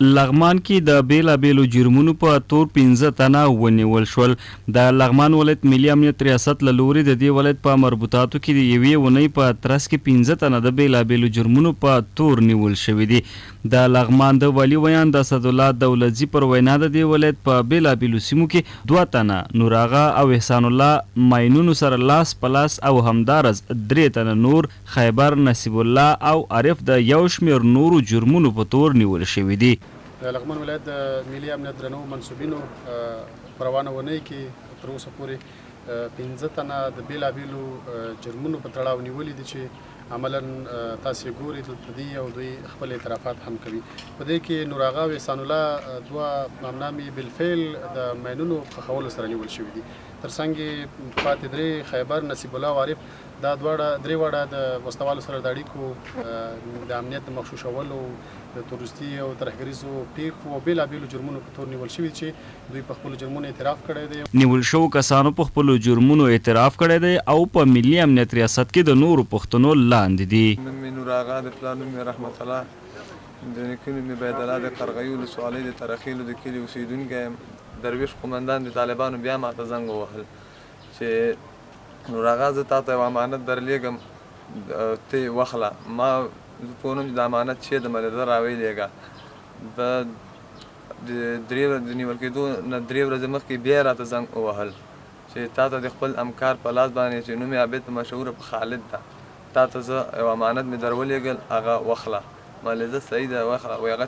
لغمان کې د بېلابېلو جرمونو په تور 15 تنه ونیول شول. د لغمان ولایت ملي امنیت ریاست له لوري د دې ولایت په مربوطاتو کې د یوې اونۍ په ترڅ کې 15 تنه د بېلابېلو جرمونو په تور نیول شوي دي. د لغمان د والي ویان د اسدالله دولتزي پر وینا د دې ولایت په بېلابېلو سیمو کې 2 تنه نور آغا او احسان الله ماینونو سره لاس په لاس او همدارز 3 تنه نور خیبر نصیب الله او عارف د یو شمېر نورو جرمونو په تور نیول شوي دي. د لغمان ولایت د ملي امنیت درنو منصوبینو په روانه اونۍ کې تر اوسه پورې 15 تنه د بېلابېلو جرمونو په تړاو نیولي دي چې عملا تاسې ګورئ دلته دي او دوی خپل اعترافات هم کوي. په دې کې نور آغا او احسان الله 2 نامنامې بالفعل د ماینونو ښخولو سره نیول شوي دي. تر څنګ یې پاتې 3 خیبر نصیب الله او عارف دا 3 واړه د وسلوالو سره د اړیکو د امنیت د مغشوشولو د تورستي او ترهګریزو پیښو او بېلابېلو جرمونو په تور نیول شوي چې دوی په خپلو جرمونو اعتراف کړی دی. نیول شوو کسانو په خپلو جرمونو اعتراف کړی دی او په ملي امنیت ریاست کې د نورو پوښتنو لاندې دي. نوم مې نور آغا د پلار نوم مې رحمت الله د نیکه نوم مې بید الله د قرغیو ولسوالۍ د ترخیلو د کلي اوسېدونکی یم. درویش قومندان د طالبانو بیا ماته زنګ ووهل چې نور آغا زه تا ته یو امانت درلیږم ته یې واخله. ما زه پوهنم چې د امانت چې د ملېده راویلېږه. د نیول کېدو نه 3 ورځې مخکې بیا یې راته زنګ ووهل چې تا ته د خپل همکار په لاس باندې چې نوم یې عابد مشهوره په خالد ده تا ته زه یو امانت مې درولېږل هغه واخله. ملېده صحیح ده واخله. وایي هغه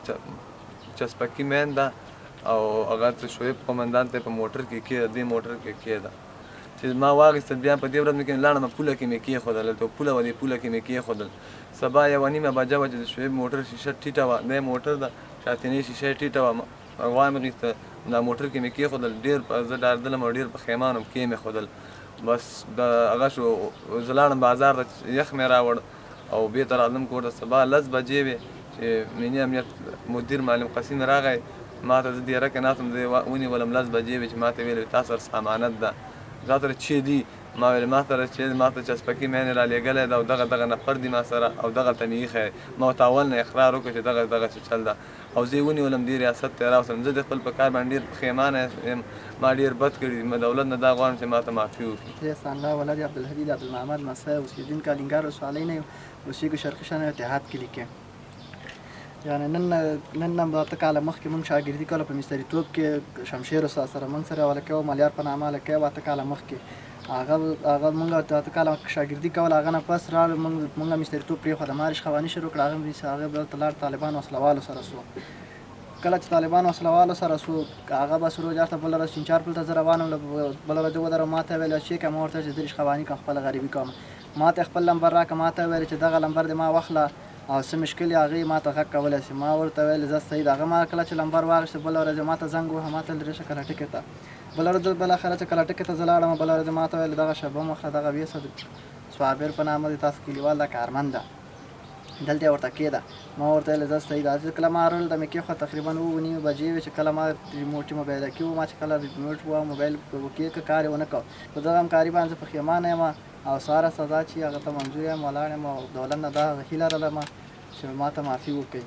چسپکي مین ده او هغه شعیب قومندان ته یې په موټر کې کېده دې موټر کې کېده چې ما واخیستل. بیا په دې ورځ مې لاړم پوله کې مې کېښودل هلته پوله وه دې پوله کې مې کېښودل. سبا 1:30 بجه وه چې د شعیب موټر شیشه ټیټه وه دی موټر ده شاتنۍ شیشه یې ټیټه وه غوا مې غیسته دا موټر کې مې کېښودل. ډېر زه ډارېدلم او ډېر پښیمان وم کې مې ښودل. بس د هغه شو زه لاړم بازار ته یخ مې راوړ او بېرته راتلم کور ته. سبا 10 بجې وې چې ملي امنیت مدیر معلم قسیم راغی ما ته. زه دیره کې ناست وم ونیولم 10 بجې وې چې ما ته ویل تا سره امانت ده تا سره چې دي ما ویل ما سره چې ما ته چسپکي مینې رالېږلی ده او دغه نفر دي ما سره او دغلته مې ایښی. ما ورته اول نه اقرار وکړ چې دغه څه چل ده او زه یې ونیولم دې ریاست ته یې راوستلم. زه د خپل په کار باندې ډېر پښیمانه یم. ما ډېر بد کړي. ما دولت نه دا غواړم چې ما ته معافي وکړي. زه احسان الله ولد عبدالحدید عبدالمحمد مسیح اوسېدونکی الینګار ولسوالۍ نه یم. اوسېږو شرقي شان اتحاد کلي کې. یعنې نن اته کاله مخکې موږ شاګردي کوله په مستریتوب کې شمشیر استاد سره موږ سره ولکه او ملیار په نامه لکه اته کاله مخکې هغه موږ اته کاله شاګردي کوله. هغه نه پس راغلو موږ مستریتوب پرېښوده. مارش خواني شروع کړه. هغه بېرته لاړ طالبان وسلوالو سره سو. کله چې طالبان وسلوالو سره سو هغه بس روز هفته بله ورځ چینچار پل ته زه روان وم. بله ورځ ودرم ما ته ویل چې ما ورته چې دریش خواني کوم خپله غریبي کوم. ما ته خپل لمبر راکړه. ما ته ویل چې دغه لمبر دې ما واخله او څه مشکل یې هغې ما ته غږ کولی شي. ما ورته ویل زه صحیح ده. هغه ما کله چې لمبر واخیسته بله ورځ ما ته زنګ ووهه. ما ته لرې شه کلټکې ته. بله ورځ بالاخره چې کلټکې ته زه لاړم بله ورځ ما ته ویل دغه شبه مخه دغه ویسه صابر په نامه دی تاسو کلیوال ده کارمند ده دلته ورته کېده. ما ورته ویل زه صحیح ده. کله ما رول د مې کېښوه تقریبا 9:30 بجې وې چې کله ما ریموټ موبایل کې وم. ما چې کله ریموټ وه موبایل کې کار یې ونه کړ. په دغه همکاري باندې زه پښیمانه یم او ساره سزا چې هغه ته منظور یم ولاړ یم او دولت نه دا هیله لرم چې ما ته معافي وکړي.